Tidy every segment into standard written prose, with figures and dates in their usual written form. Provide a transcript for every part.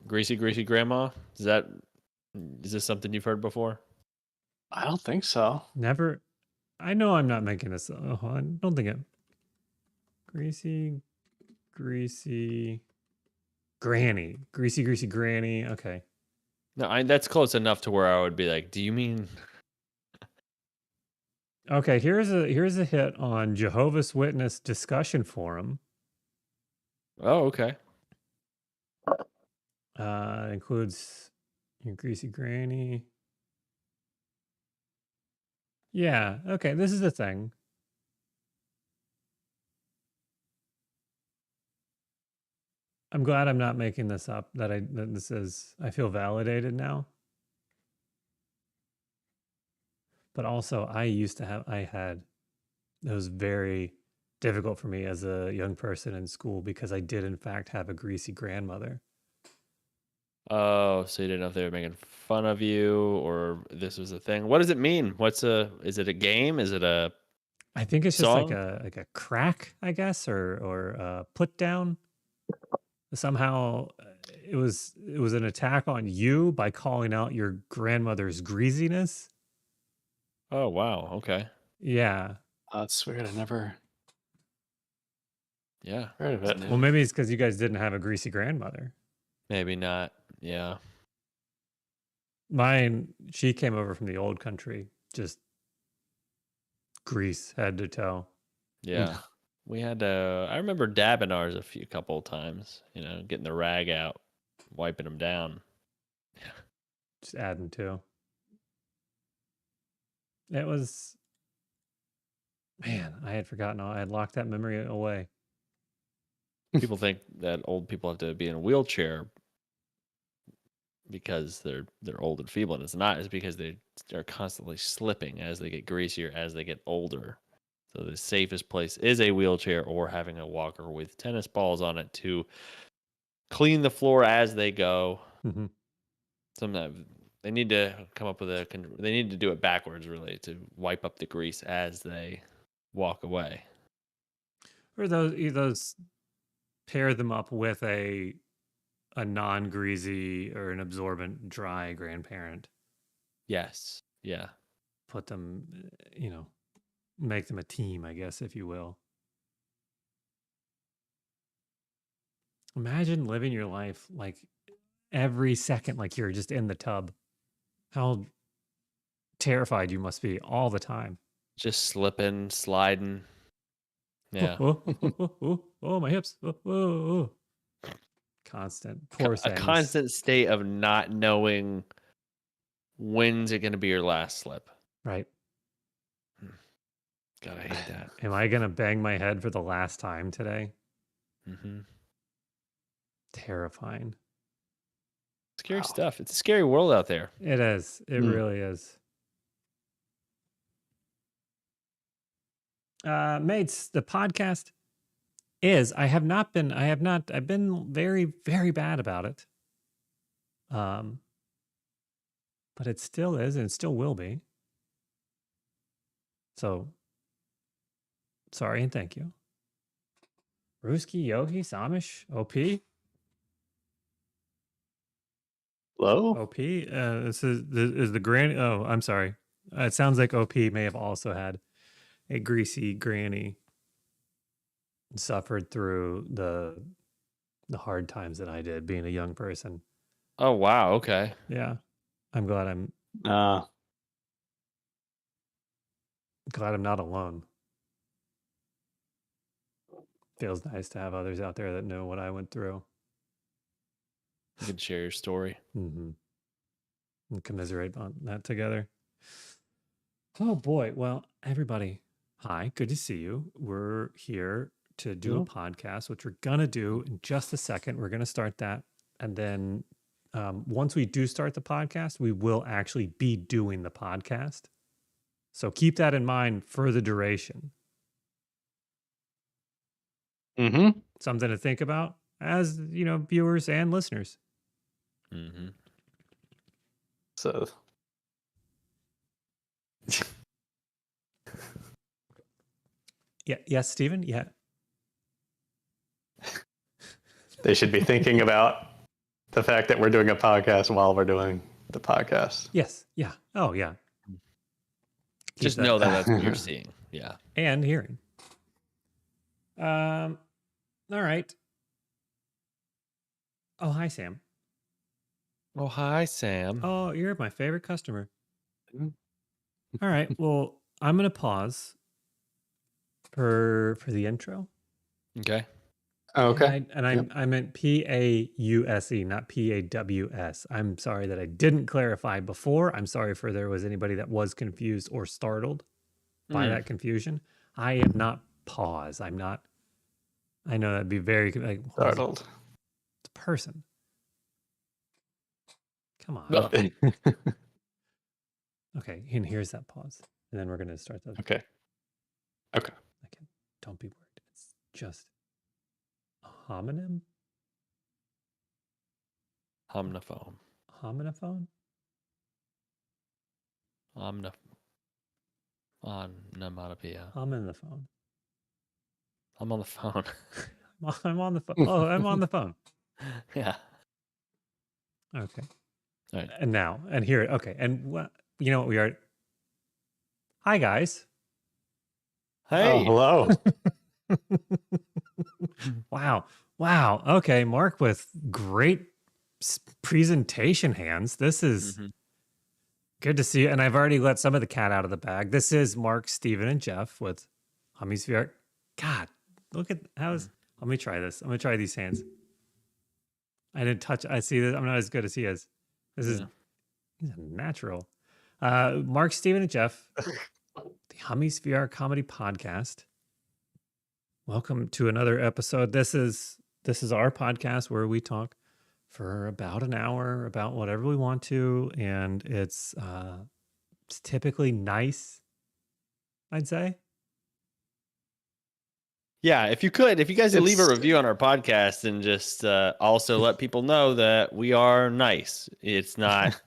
greasy grandma. Is this something you've heard before? I don't think so. Never. I know I'm not making this. Oh, I don't think it. Greasy granny. Greasy granny. Okay. No, that's close enough to where I would be like, do you mean? Okay, here's a hit on Jehovah's Witness discussion forum. Oh, okay. Includes your greasy granny. Yeah, okay, this is the thing. I'm glad I'm not making this up, that I feel validated now. But also it was very difficult for me as a young person in school because I did in fact have a greasy grandmother. Oh, so you didn't know if they were making fun of you or this was a thing. What does it mean? Is it a game? Is it a I think it's just song? like a crack, I guess, or put down. Somehow it was an attack on you by calling out your grandmother's greasiness. Oh, wow. Okay. Yeah. That's weird. I never Yeah. heard of it. Well, maybe it's because you guys didn't have a greasy grandmother. Maybe not. Yeah. Mine, she came over from the old country, just grease head to toe. Yeah. We had I remember dabbing ours a couple of times, getting the rag out, wiping them down. Just adding to. It was, man, I had forgotten I had locked that memory away. People think that old people have to be in a wheelchair because they're old and feeble, and it's not. It's because they are constantly slipping as they get greasier as they get older. So the safest place is a wheelchair or having a walker with tennis balls on it to clean the floor as they go. Mm-hmm. Sometimes they need to come up with they need to do it backwards, really, to wipe up the grease as they walk away. Or those pair them up with a non-greasy or an absorbent dry grandparent. Yes. Yeah. Put them, make them a team, I guess, if you will. Imagine living your life like every second like you're just in the tub. How terrified you must be all the time. Just slipping, sliding. Yeah. Oh, my hips. Constant. Poor things. A constant state of not knowing when's it going to be your last slip. Right. God, I hate that. Am I going to bang my head for the last time today? Mm-hmm. Terrifying. Scary stuff. It's a scary world out there. It is. It really is. Mates, the podcast I've been very, very bad about it. But it still is and it still will be. So sorry and thank you. Ruski, Yogi, Samish, OP. Hello? OP. This is the granny. Oh, I'm sorry. It sounds like OP may have also had a greasy granny and suffered through the hard times that I did being a young person. Oh, wow. Okay. Yeah. I'm glad I'm not alone. Feels nice to have others out there that know what I went through. You can share your story. Mm-hmm. And commiserate on that together. Oh boy. Well, everybody, hi, good to see you. We're here to do a podcast, which we're gonna do in just a second. We're gonna start that. And then once we do start the podcast, we will actually be doing the podcast. So keep that in mind for the duration. Mm-hmm. Something to think about as, viewers and listeners. Mm-hmm. So Yeah. Yes, Stephen? Yeah. they should be thinking about the fact that we're doing a podcast while we're doing the podcast. Yes. Yeah. Oh, yeah. Keep Just know that that's what you're seeing. Yeah. and hearing. All right. Oh, hi, Sam. Oh, hi, Sam. Oh, you're my favorite customer. Mm. All right. Well, I'm gonna pause for the intro. Okay. Okay. I meant PAUSE, not PAWS. I'm sorry that I didn't clarify before. I'm sorry for there was anybody that was confused or startled by that confusion. I am not pause. I'm not. I know that'd be very like Startled. It's a person. Come on. Oh. Okay, and here's that pause, and then we're gonna start the. Okay. Okay. Okay, don't be worried. It's just a homonym. Omniphone. Hominophone. Onomatopoeia. I'm in the phone. I'm on the phone. I'm on the phone. Oh, I'm on the phone. Yeah. Okay. All right. And now, and here, okay. And you know what we are? Hi, guys. Hey. Oh, hello. Wow. Wow. Okay. Mark with great presentation hands. This is good to see you. And I've already let some of the cat out of the bag. This is Mark, Steven, and Jeff with Hummy's VR. God, look at let me try this. I'm going to try these hands. I didn't touch. I see this. I'm not as good as he is. He's a natural. Mark, Steven, and Jeff, the Hummy's VR comedy podcast. Welcome to another episode. This is our podcast where we talk for about an hour about whatever we want to, and it's typically nice, I'd say. Yeah, if you guys would leave a review on our podcast and just also let people know that we are nice. It's not,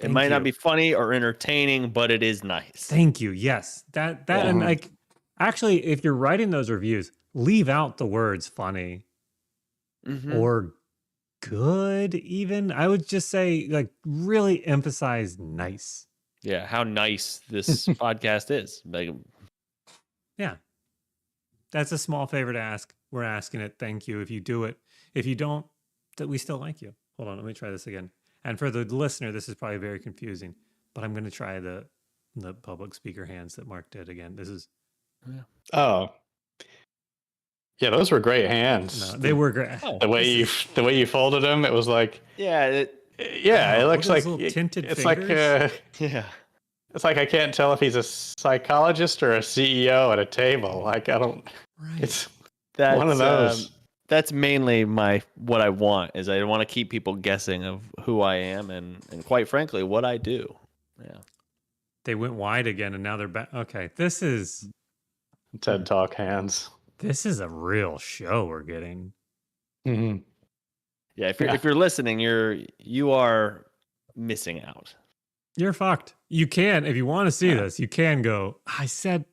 it might not be funny or entertaining, but it is nice. Thank you. Yes, that and like, actually, if you're writing those reviews, leave out the words funny or good. Even I would just say like really emphasize nice. Yeah, how nice this podcast is. Like, yeah. That's a small favor to ask. We're asking it. Thank you. If you do it, if you don't, that we still like you. Hold on, let me try this again. And for the listener, this is probably very confusing, but I'm going to try the public speaker hands that Mark did again. This is. Oh, yeah, those were great hands. No, they were great. The way you folded them, it was like it looks like tinted it's fingers. Like it's like I can't tell if he's a psychologist or a CEO at a table. Like I don't. Right. It's one of those. That's mainly what I want is I want to keep people guessing of who I am and quite frankly what I do. Yeah. They went wide again and now they're back. Okay, this is TED Talk hands. This is a real show we're getting. Mm-hmm. Yeah, if you're listening, you are missing out. You're fucked. You can, if you want to see this, you can go, I said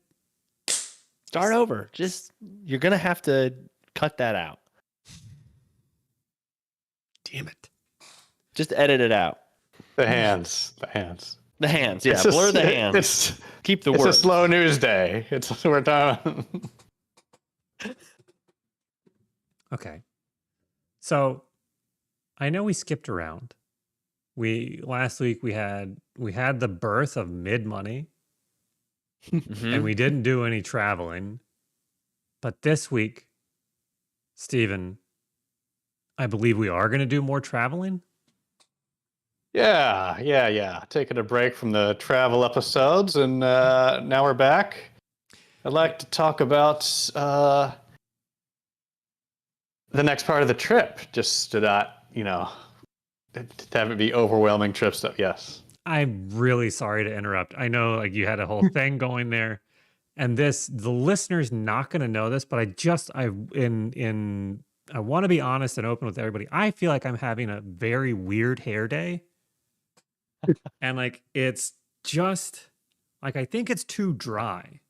start over. Just you're gonna have to cut that out. Damn it. Just edit it out. The hands. The hands, yeah. Blur the hands. Keep the words. It's a slow news day. We're done. Okay. So I know we skipped around. Last week we had the birth of Mid Money and we didn't do any traveling. But this week, Steven, I believe we are going to do more traveling. Yeah. Taking a break from the travel episodes, and now we're back. I'd like to talk about the next part of the trip, just to not, to have it be overwhelming trip stuff. Yes. I'm really sorry to interrupt. I know like you had a whole thing going there, and the listener's not going to know this, but I want to be honest and open with everybody. I feel like I'm having a very weird hair day. And like, it's just like, I think it's too dry.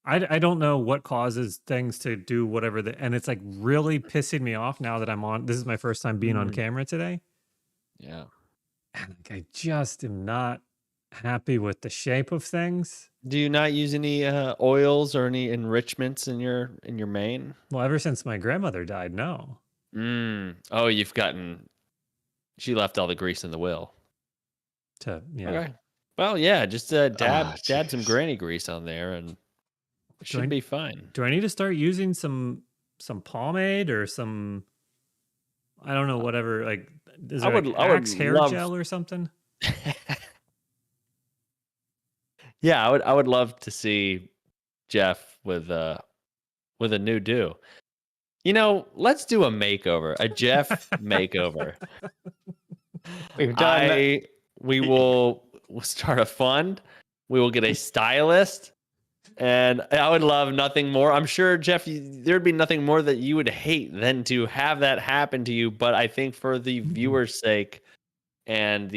I don't know what causes things to do whatever and it's like really pissing me off now that I'm on. This is my first time being on Mm, camera today. yeah. And like, I just am not happy with the shape of things. Do you not use any oils or any enrichments in your main? Well, ever since my grandmother died, no. Oh, you've gotten. She left all the grease in the will. Yeah. Okay. Well, yeah, just Ah, dab some jeez. granny grease on there, and it Do I should be fine. do I need to start using some pomade or some, I don't know, whatever, like, is there like I would Axe hair love. gel or something? Yeah, I would love to see Jeff with a new do. Let's do a makeover, a Jeff makeover. We've done. We will we'll start a fund. We will get a stylist, and I would love nothing more. I'm sure, Jeff, there'd be nothing more that you would hate than to have that happen to you. But I think for the viewer's sake, and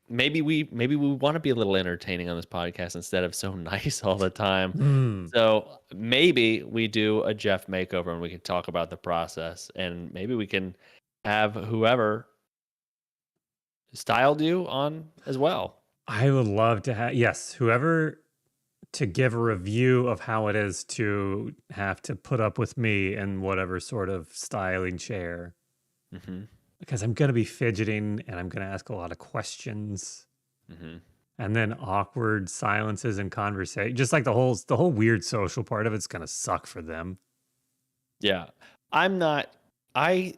maybe we want to be a little entertaining on this podcast instead of so nice all the time. Mm. So maybe we do a Jeff makeover and we can talk about the process, and maybe we can have whoever styled you on as well. I would love to have, yes, whoever to give a review of how it is to have to put up with me in whatever sort of styling chair. Mm-hmm. Because I'm going to be fidgeting and I'm going to ask a lot of questions. Mm-hmm. And then awkward silences and conversation. Just like the whole weird social part of it's going to suck for them. Yeah. I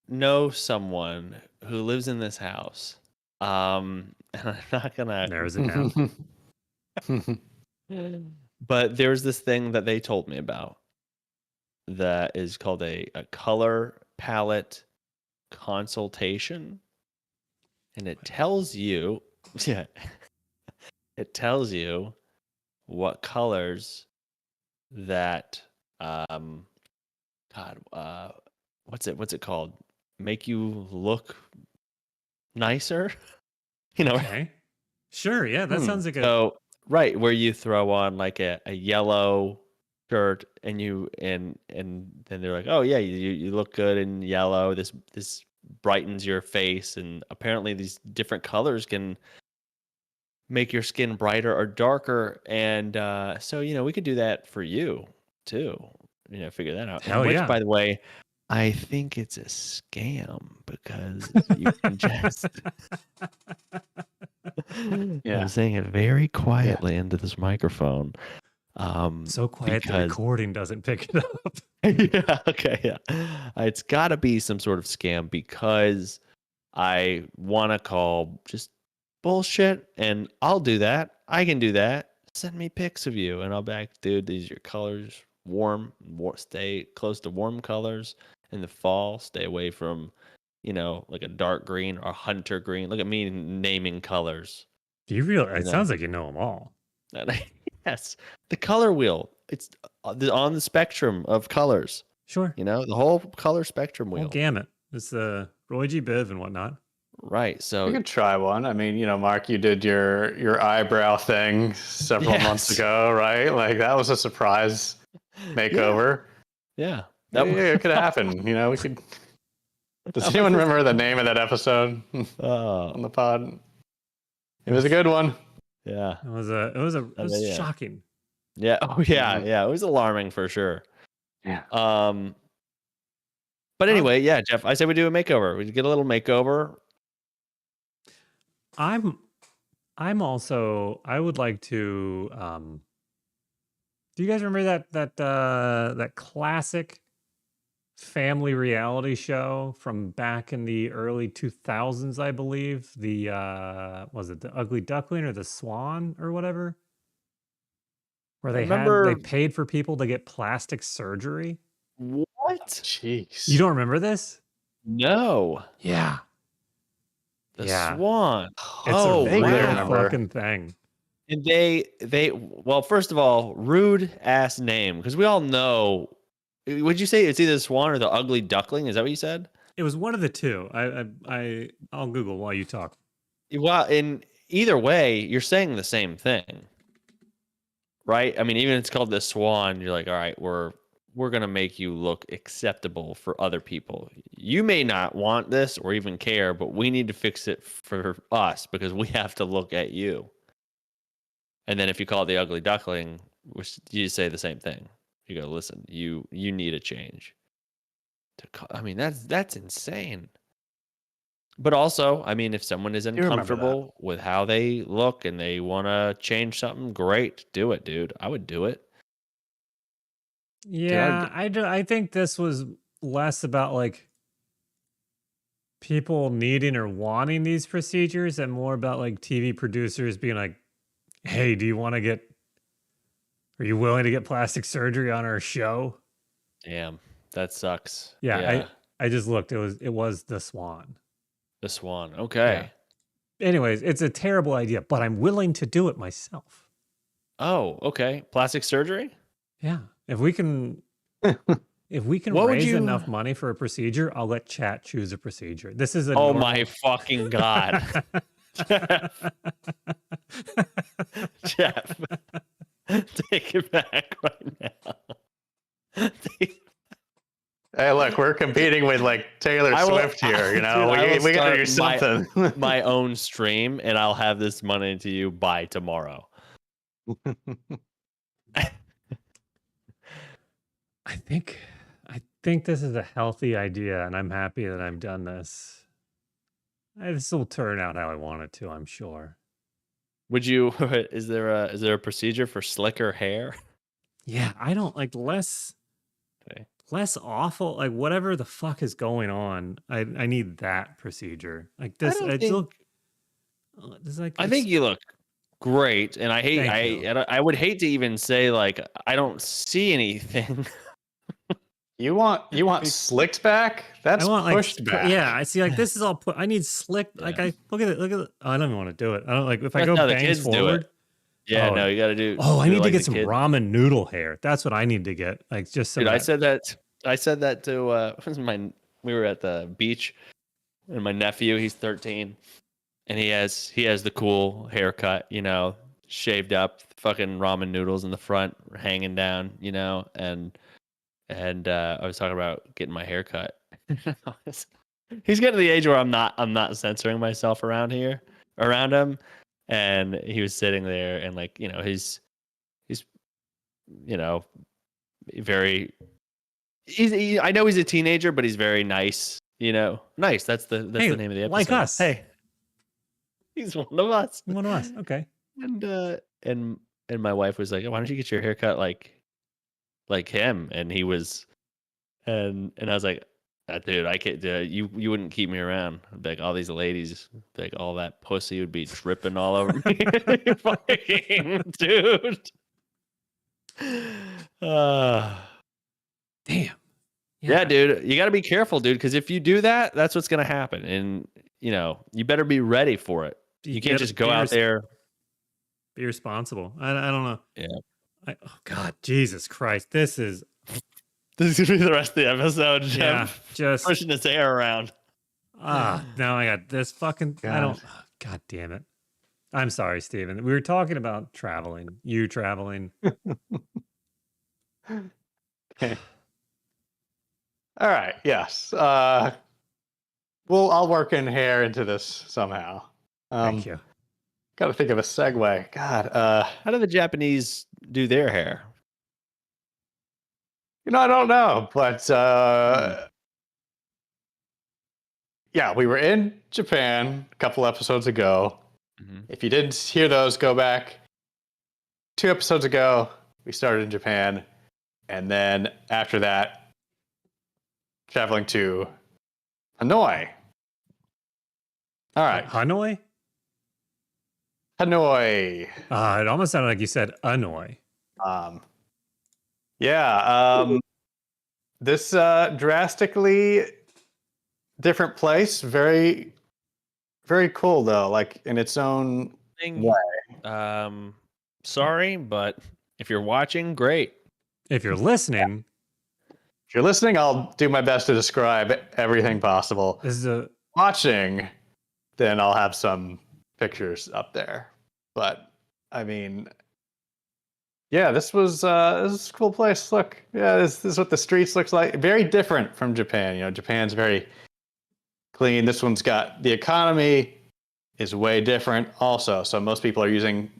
know someone who lives in this house. And I'm not gonna. There's it now. But there's this thing that they told me about that is called a color palette consultation, and it tells you, yeah, it tells you what colors that what's it called, make you look nicer. Okay. Sure. Yeah. That sounds like So right, where you throw on like a yellow shirt and then they're like, oh yeah, you look good in yellow. This brightens your face, and apparently these different colors can make your skin brighter or darker. And so we could do that for you too. Figure that out. Hell Which, yeah. by the way, I think it's a scam because you can just. Yeah. I'm saying it very quietly into this microphone. So quiet the recording doesn't pick it up. Yeah, okay, yeah. It's got to be some sort of scam because I want to call just bullshit, and I'll do that. I can do that. Send me pics of you, and I'll be like, dude, these are your colors. Stay close to warm colors in the fall. Stay away from, like a dark green or hunter green. Look at me naming colors. Do you realize? It sounds like you know them all. Yes, the color wheel. It's on the spectrum of colors. Sure. The whole color spectrum wheel. Whole gamut. It's Roy G. Biv and whatnot. Right. So you could try one. I mean, Mark, you did your eyebrow thing several months ago, right? Like that was a surprise makeover. Yeah. It could happen. We could. Does anyone remember the name of that episode on the pod? It was a good one. Yeah. It was shocking. Yeah. Oh yeah. Yeah. It was alarming for sure. Yeah. But anyway, yeah, Jeff, I say we do a makeover. We get a little makeover. I'm also, I would like to, do you guys remember that classic family reality show from back in the early 2000s, I believe? Was it the Ugly Duckling or the Swan or whatever? Where they paid for people to get plastic surgery. What? Jeez. You don't remember this? No. Yeah. The Swan. It's a real fucking thing. And well, first of all, rude ass name, because we all know. Would you say it's either the Swan or the Ugly Duckling? Is that what you said? It was one of the two. I'll Google while you talk. Well, in either way, you're saying the same thing, right? I mean, even if it's called the Swan, you're like, all right, we're gonna make you look acceptable for other people. You may not want this or even care, but we need to fix it for us because we have to look at you. And then if you call it the ugly duckling, which you say the same thing. You go, listen, you need a change. I mean, that's insane. But also, I mean, if someone is You remember that. uncomfortable with how they look and they want to change something, great, do it, dude. I would do it. Yeah, I think this was less about like people needing or wanting these procedures and more about like TV producers being like, "Hey, do you want to get are you willing to get plastic surgery on our show?" Damn, that sucks. Yeah, I just looked. It was the Swan. The Swan. Okay. Yeah. Anyways, it's a terrible idea, but I'm willing to do it myself. Oh, okay. Plastic surgery? Yeah. If we can What would raise you- enough money for a procedure, I'll let chat choose a procedure. This is a Oh normal- my fucking god. Jeff. Take it back right now. Hey, look, we're competing with like Taylor I will- Swift here. You know, Dude, I will we got to do start something. My own stream, and I'll have this money to you by tomorrow. I think this is a healthy idea, and I'm happy that I've done this. This will turn out how I want it to, I'm sure. Would you? Is there a procedure for slicker hair? Yeah, I don't like less Okay. less awful. Like whatever the fuck is going on, I need that procedure. Like this, don't it's think- look. It's like I think you look great, and I hate. Thank you. I would hate to even say like I don't see anything. You want slicked back? That's I want like pushed back. yeah. I see like this is all put. I need slick. Like Yeah. I look at it. Look at it. Oh, I don't even want to do it. I don't like if I That's go how the bangs kids do it. forward. Yeah, Oh, no, you got to do. Oh, I do it need to like get the some kid. ramen noodle hair. That's what I need to get. Like just some. Dude, of I that- said that. I said that to we were at the beach, and my nephew, he's 13, and he has the cool haircut, you know, shaved up, fucking ramen noodles in the front, hanging down, you know, and I was talking about getting my hair cut. He's getting to the age where I'm not censoring myself around him, and he was sitting there, and like, you know, he's you know, very. I know he's a teenager, but he's very nice. You know, nice. That's the Hey, name of the episode. like us. Hey, he's one of us. One of us. Okay. And my wife was like, "Why don't you get your haircut like him?" And he was, and I was like, "Dude, I can't. You wouldn't keep me around. Like all these ladies, like all that pussy would be dripping all over me, fucking dude." Damn. Yeah, dude, you got to be careful, dude, because if you do that, that's what's going to happen. And, you know, you better be ready for it. You can't gotta just go be out there. Be responsible. I don't know. Yeah. Oh God, Jesus Christ! This is This is going to be the rest of the episode. yeah. Jeff Just pushing his hair around. now I got this fucking. I don't. God damn it! I'm sorry, Steven. We were talking about traveling. You traveling. Okay. All right. Yes. I'll work in hair into this somehow. Thank you. Got to think of a segue. God. How do the Japanese do their hair? I don't know, but yeah, we were in Japan a couple episodes ago. Mhm. If you didn't hear those, go back. 2 episodes ago, we started in Japan, and then after that, traveling to Hanoi. All right, Hanoi. Hanoi. It almost sounded like you said Hanoi. This drastically different place. Very, very cool though. Like in its own way. Sorry, but if you're watching, great. If you're listening, If you're listening, I'll do my best to describe everything possible. this is a Watching, then I'll have some pictures up there. But I mean, Yeah, this is a cool place. Look, yeah, this is what the streets looks like. Very different from Japan. You know, Japan's very clean. This one's got the economy is way different also. So most people are using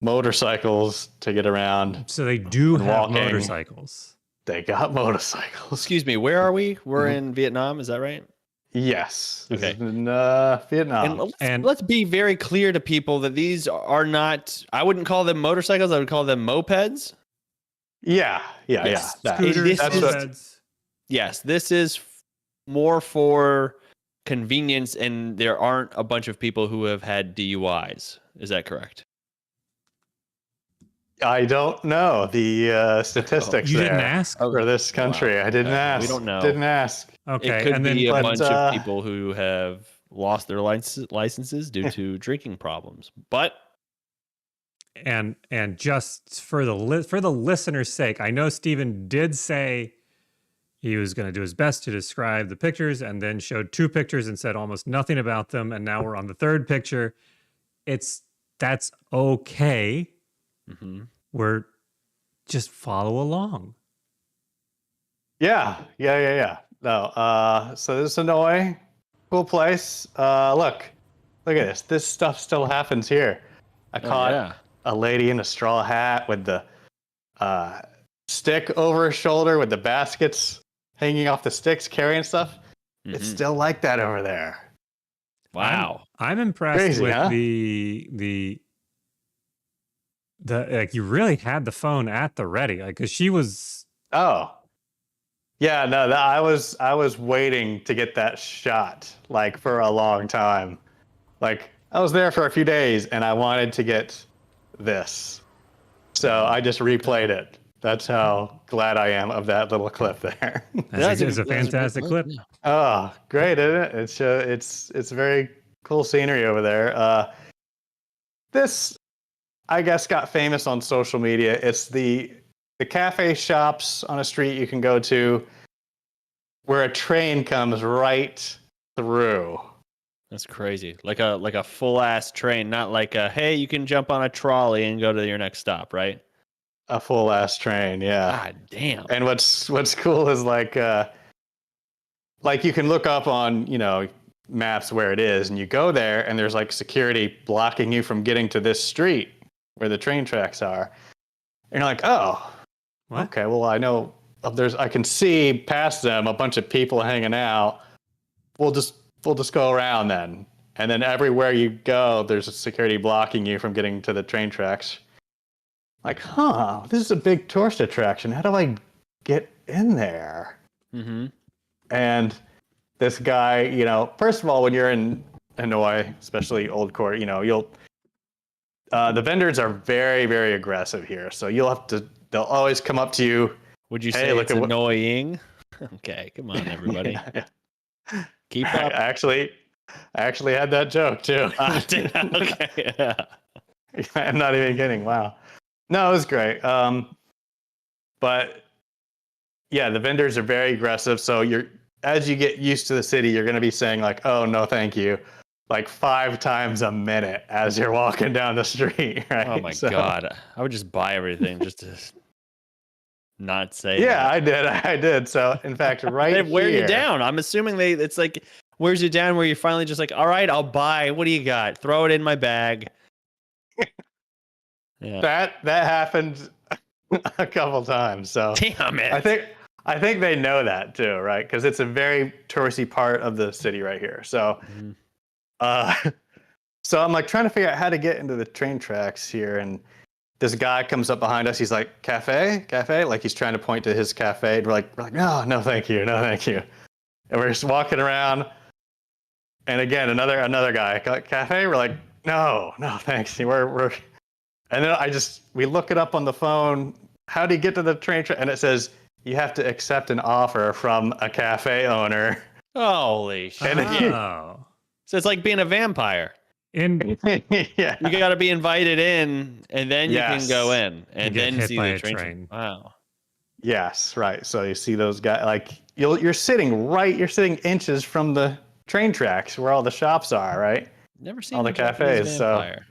motorcycles to get around. So they do And have walking. motorcycles. They got motorcycles. Excuse me, where are we? We're in Vietnam, is that right? Yes. This Okay. is in Vietnam. And let's be very clear to people that these are not, I wouldn't call them motorcycles, I would call them mopeds. Yeah. Yes. That- Scooters, This that's is- what- mopeds. Yes, this is more for convenience, and there aren't a bunch of people who have had DUIs. Is that correct? I don't know the statistics You there didn't ask? for this country. Wow. I didn't ask. We don't know. Didn't ask. Okay. It could And then be a but, bunch of people who have lost their licenses due to drinking problems. But and just for the listener's sake, I know Steven did say he was going to do his best to describe the pictures, and then showed 2 pictures and said almost nothing about them, and now we're on the 3rd picture. That's okay. mhm. We're just follow along. Yeah. No. So this is Hanoi. Cool place. Look at this. This stuff still happens here. I caught yeah. a lady in a straw hat with the stick over her shoulder with the baskets hanging off the sticks carrying stuff. It's Mhm. still like that over there. Wow. I'm impressed Crazy, with huh? the like you really had the phone at the ready, like because she was. Oh. Yeah, no, I was waiting to get that shot like for a long time. Like I was there for a few days and I wanted to get this. So I just replayed it. That's how glad I am of that little clip there. That's That's a fantastic clip. Yeah. Oh, great, isn't it? It's very cool scenery over there. This, I guess, got famous on social media. It's the cafe shops on a street you can go to where a train comes right through. That's crazy. Like a full ass train, not like a hey, you can jump on a trolley and go to your next stop, right? A full ass train, yeah. God damn. And what's cool is like you can look up on, maps where it is, and you go there and there's like security blocking you from getting to this street where the train tracks are. And you're like, oh, What? okay, well I know I can see past them a bunch of people hanging out. We'll just go around then. And then everywhere you go, there's a security blocking you from getting to the train tracks. Like, this is a big tourist attraction. How do I get in there? Mm-hmm. And this guy, first of all, when you're in Hanoi, especially Old Court, you'll the vendors are very, very aggressive here. So they'll always come up to you. Would you Hey, say look it's at what- annoying? Okay, come on, everybody. Keep I up. actually had that joke too. Okay, yeah. I'm not even kidding. Wow. No, it was great. But yeah, the vendors are very aggressive. So as you get used to the city, you're going to be saying like, "Oh no, thank you," like 5 times a minute as you're walking down the street. Right? Oh my So- god, I would just buy everything just to not say. Yeah, that. I did. So in fact, right They wear here, you down. I'm assuming it's like wears you down where you're finally just like, all right, I'll buy. What do you got? Throw it in my bag. Yeah. that happened a couple times. So Damn it. I think they know that too, right? Because it's a very touristy part of the city right here. So, Mhm. so I'm like trying to figure out how to get into the train tracks here, and this guy comes up behind us. He's like, "Cafe, cafe!" Like he's trying to point to his cafe. And we're like, "No, thank you, no, thank you." And we're just walking around, and again, another guy, "Cafe." We're like, "No, thanks." We're, and then we look it up on the phone. How do you get to the train track? And it says you have to accept an offer from a cafe owner. Holy shit. And then Oh. So it's like being a vampire. In yeah. You got to be invited in, and then you can Yes. go in, and get then hit see by the a train. train. Wow. Yes, right. So you see those guys, like you're sitting inches from the train tracks where all the shops are, right? Never seen All the a Japanese cafes, so- vampire.